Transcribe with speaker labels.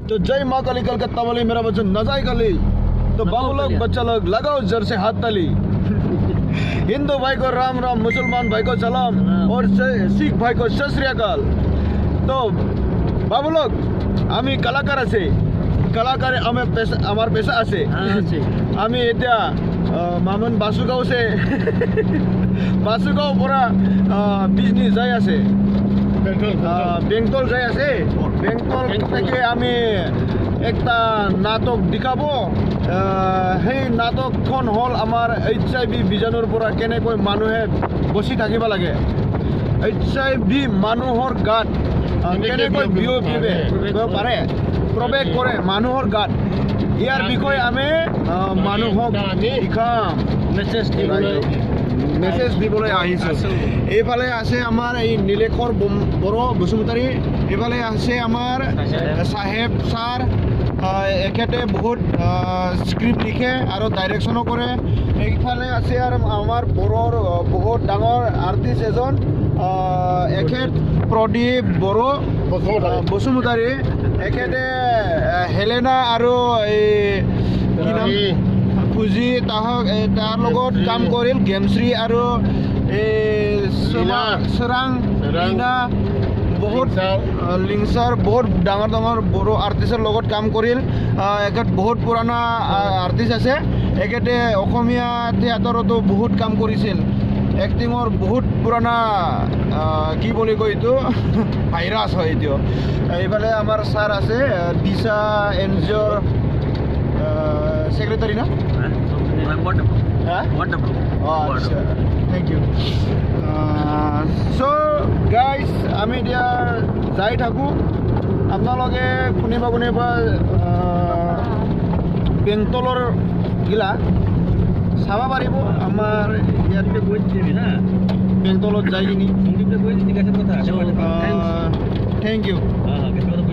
Speaker 1: तो जय माँ काली कलकत्ता वाली मेरा वचन न जाए काली। तो बाबू लोग बच्चा लोग लगाओ जर से हाथ ताली। हिंदू भाई को राम राम, मुसलमान भाई को सलाम और सिख भाई को सत श्री अकाल। तो बाबू लोग आमी कलाकार আছে, कलाकार আমার পেশা আছে। আমি এতিয়া মামন বাসুগাঁওছে বাসুগাঁও পৰা বিজনেস যাই আছে, বেংটল যাই আছে। বেংটল থেকে আমি একটা নাটক দেখাবো। সেই নাটকখন হ'ল আমাৰ HIV বীজাণুৰ পৰা কেনেকৈ মানুহে বচি থাকিব লাগে, HIV মানুহৰ গাত কেনেকৈ বিয়পিব পাৰে, প্ৰৱেশ কৰে মানুহৰ গাত, ইয়াৰ বিষয়ে আমি মানুহক শিকাম, মেছেজ দিবলৈ আহিছোঁ। এইফালে আছে আমাৰ এই নীলেশ্বৰ বড়ো বসুমতাৰী, এইফালে আছে আমাৰ চাহেব ছাৰ। এখেতে বহুত স্ক্ৰিপ্ট লিখে আৰু ডাইৰেকশ্যনো কৰে। এইফালে আছে আৰু আমাৰ বড়োৰ বহুত ডাঙৰ আৰ্টিষ্ট এজন, এখেত প্ৰদীপ বড়ো বসুমতাৰী। এখেতে হেলেনা আৰু এই কি নাম ফুজি তাৰ লগত কাম কৰিল, গেমশ্ৰী আৰু চোৰাং বহুত লিংচাৰ বহুত ডাঙৰ ডাঙৰ বড়ো আৰ্টিষ্টৰ লগত কাম কৰিল। এখেত বহুত পুৰণা আৰ্টিষ্ট আছে। এখেতে অসমীয়া থিয়েটাৰতো বহুত কাম কৰিছিল, এক্টিঙৰ বহুত পুৰণা কি বুলি কয় এইটো ভাইৰাছ হয় এইটো। এইফালে আমাৰ ছাৰ আছে দিশা NGOৰ সেক্রেটারি না? আচ্ছা, থ্যাংক ইউ। সো গাইজ আমি এতিয়া যাই থাকোঁ। আপোনালোকে কোনোবা বেংটলৰ গিলা চাব পাৰিব আমাৰ ইয়াতে বেংটলত যাই কিনি। Thank U.